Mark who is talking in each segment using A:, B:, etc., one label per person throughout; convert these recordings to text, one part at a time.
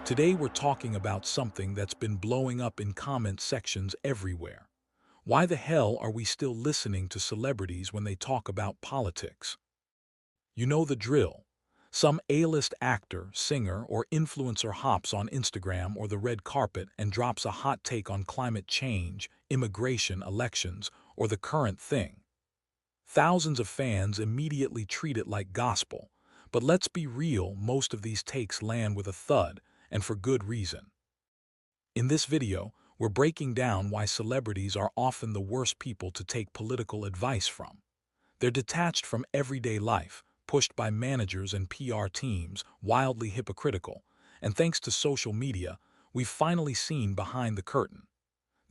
A: Today we're talking about something that's been blowing up in comment sections everywhere. Why the hell are we still listening to celebrities when they talk about politics? You know the drill. Some A-list actor, singer, or influencer hops on Instagram or the red carpet and drops a hot take on climate change, immigration, elections, or the current thing. Thousands of fans immediately treat it like gospel, but let's be real, most of these takes land with a thud, and for good reason. In this video, we're breaking down why celebrities are often the worst people to take political advice from. They're detached from everyday life, pushed by managers and PR teams, wildly hypocritical, and thanks to social media, we've finally seen behind the curtain.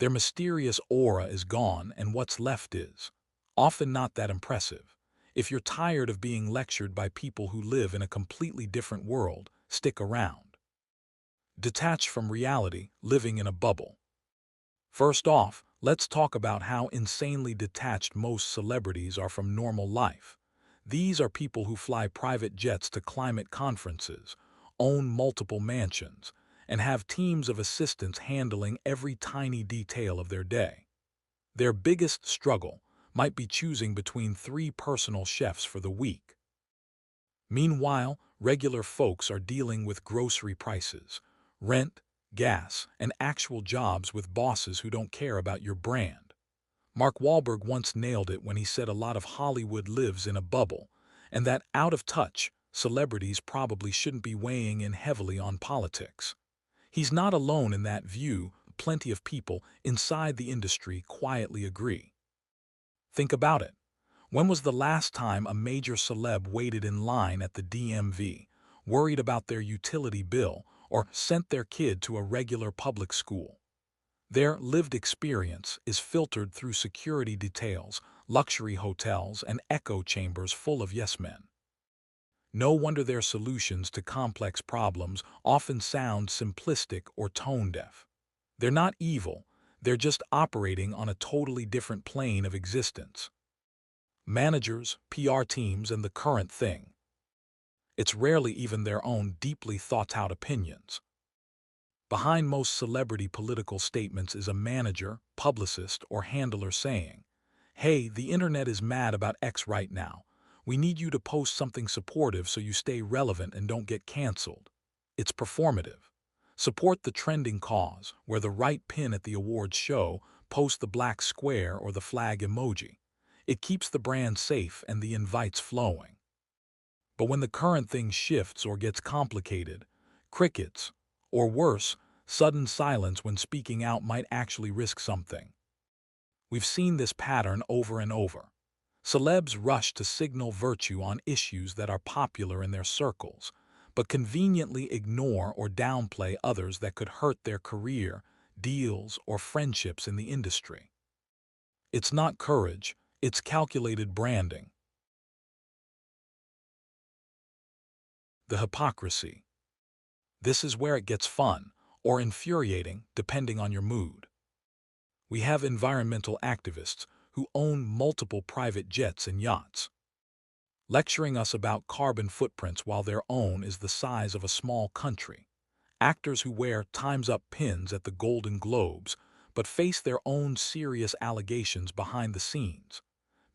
A: Their mysterious aura is gone, and what's left is often not that impressive. If you're tired of being lectured by people who live in a completely different world, stick around. Detached from reality, living in a bubble. First off, let's talk about how insanely detached most celebrities are from normal life. These are people who fly private jets to climate conferences, own multiple mansions, and have teams of assistants handling every tiny detail of their day. Their biggest struggle might be choosing between 3 personal chefs for the week. Meanwhile, regular folks are dealing with grocery prices, rent, gas, and actual jobs with bosses who don't care about your brand. Mark Wahlberg once nailed it when he said a lot of Hollywood lives in a bubble, and that out of touch, celebrities probably shouldn't be weighing in heavily on politics. He's not alone in that view. Plenty of people inside the industry quietly agree. Think about it. When was the last time a major celeb waited in line at the DMV, worried about their utility bill, or sent their kid to a regular public school? Their lived experience is filtered through security details, luxury hotels, and echo chambers full of yes men. No wonder their solutions to complex problems often sound simplistic or tone-deaf. They're not evil, they're just operating on a totally different plane of existence. Managers, PR teams, and the current thing. It's rarely even their own deeply thought-out opinions. Behind most celebrity political statements is a manager, publicist, or handler saying, "Hey, the internet is mad about X right now. We need you to post something supportive so you stay relevant and don't get canceled." It's performative. Support the trending cause, wear the right pin at the awards show, post the black square or the flag emoji. It keeps the brand safe and the invites flowing. But when the current thing shifts or gets complicated, crickets, or worse, sudden silence when speaking out might actually risk something. We've seen this pattern over and over. Celebs rush to signal virtue on issues that are popular in their circles, but conveniently ignore or downplay others that could hurt their career, deals, or friendships in the industry. It's not courage, it's calculated branding. The hypocrisy. This is where it gets fun, or infuriating, depending on your mood. We have environmental activists who own multiple private jets and yachts, lecturing us about carbon footprints while their own is the size of a small country. Actors who wear Time's Up pins at the Golden Globes, but face their own serious allegations behind the scenes.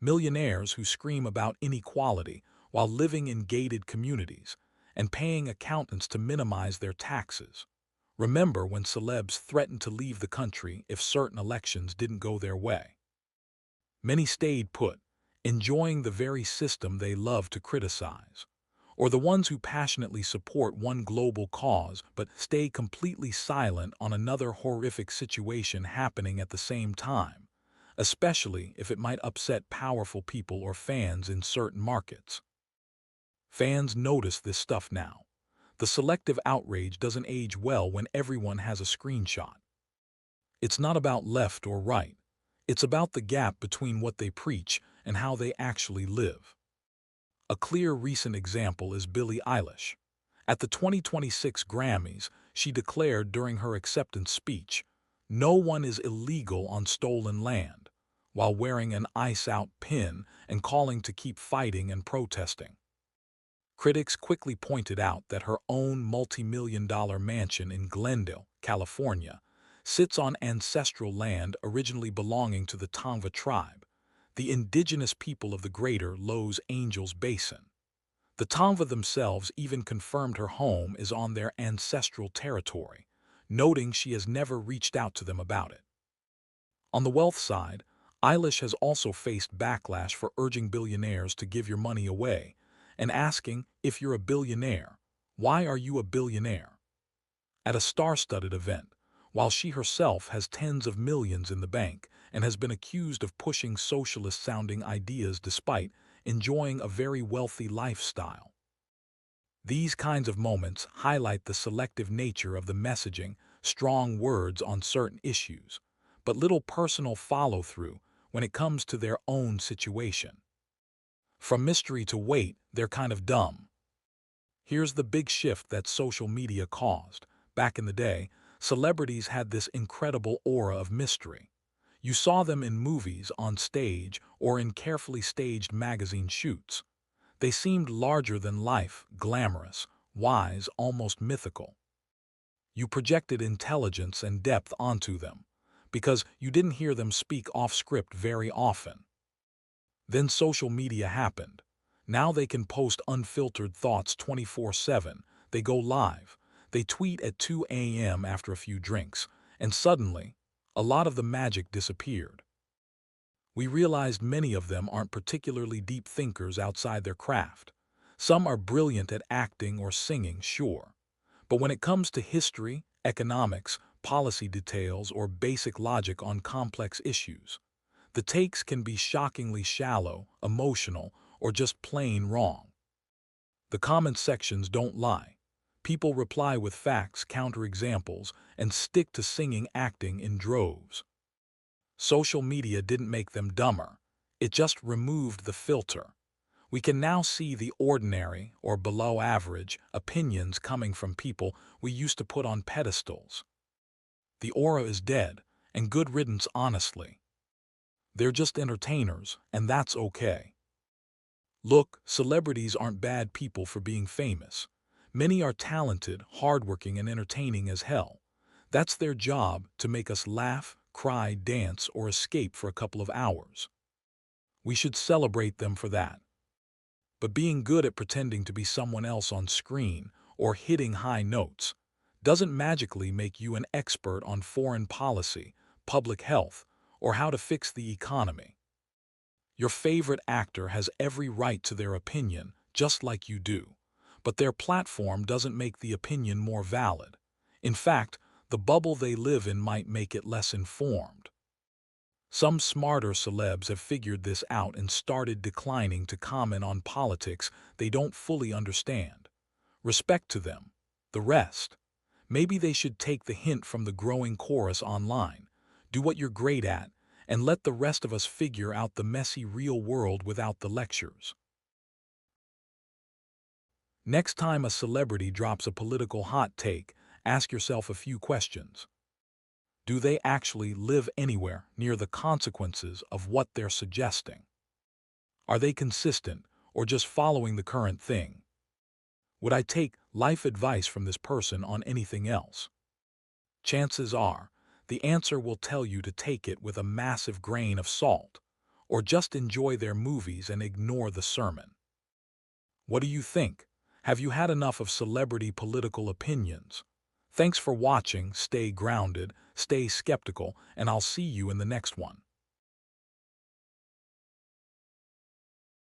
A: Millionaires who scream about inequality while living in gated communities and paying accountants to minimize their taxes. Remember when celebs threatened to leave the country if certain elections didn't go their way? Many stayed put, enjoying the very system they love to criticize. Or the ones who passionately support one global cause but stay completely silent on another horrific situation happening at the same time, especially if it might upset powerful people or fans in certain markets. Fans notice this stuff now. The selective outrage doesn't age well when everyone has a screenshot. It's not about left or right. It's about the gap between what they preach and how they actually live. A clear recent example is Billie Eilish. At the 2026 Grammys, she declared during her acceptance speech, "No one is illegal on stolen land," while wearing an Ice Out pin and calling to keep fighting and protesting. Critics quickly pointed out that her own multi-million-dollar mansion in Glendale, California, sits on ancestral land originally belonging to the Tongva tribe, the indigenous people of the greater Los Angeles Basin. The Tongva themselves even confirmed her home is on their ancestral territory, noting she has never reached out to them about it. On the wealth side, Eilish has also faced backlash for urging billionaires to give your money away and asking, if you're a billionaire, why are you a billionaire? At a star-studded event, while she herself has tens of millions in the bank and has been accused of pushing socialist-sounding ideas despite enjoying a very wealthy lifestyle. These kinds of moments highlight the selective nature of the messaging, strong words on certain issues, but little personal follow-through when it comes to their own situation. From mystery to weight, they're kind of dumb. Here's the big shift that social media caused. Back in the day, celebrities had this incredible aura of mystery. You saw them in movies, on stage, or in carefully staged magazine shoots. They seemed larger than life, glamorous, wise, almost mythical. You projected intelligence and depth onto them, because you didn't hear them speak off-script very often. Then social media happened. Now they can post unfiltered thoughts 24/7. They go live. They tweet at 2 a.m. after a few drinks, and suddenly, a lot of the magic disappeared. We realized many of them aren't particularly deep thinkers outside their craft. Some are brilliant at acting or singing, sure. But when it comes to history, economics, policy details, or basic logic on complex issues, the takes can be shockingly shallow, emotional, or just plain wrong. The comment sections don't lie. People reply with facts, counterexamples, and stick to singing acting in droves. Social media didn't make them dumber. It just removed the filter. We can now see the ordinary or below average opinions coming from people we used to put on pedestals. The aura is dead, and good riddance, honestly. They're just entertainers, and that's okay. Look, celebrities aren't bad people for being famous. Many are talented, hardworking, and entertaining as hell. That's their job, to make us laugh, cry, dance, or escape for a couple of hours. We should celebrate them for that. But being good at pretending to be someone else on screen or hitting high notes doesn't magically make you an expert on foreign policy, public health, or how to fix the economy. Your favorite actor has every right to their opinion, just like you do, but their platform doesn't make the opinion more valid. In fact, the bubble they live in might make it less informed. Some smarter celebs have figured this out and started declining to comment on politics they don't fully understand. Respect to them. The rest, maybe they should take the hint from the growing chorus online. Do what you're great at, and let the rest of us figure out the messy real world without the lectures. Next time a celebrity drops a political hot take, ask yourself a few questions. Do they actually live anywhere near the consequences of what they're suggesting? Are they consistent or just following the current thing? Would I take life advice from this person on anything else? Chances are, the answer will tell you to take it with a massive grain of salt, or just enjoy their movies and ignore the sermon. What do you think? Have you had enough of celebrity political opinions? Thanks for watching. Stay grounded, stay skeptical, and I'll see you in the next one.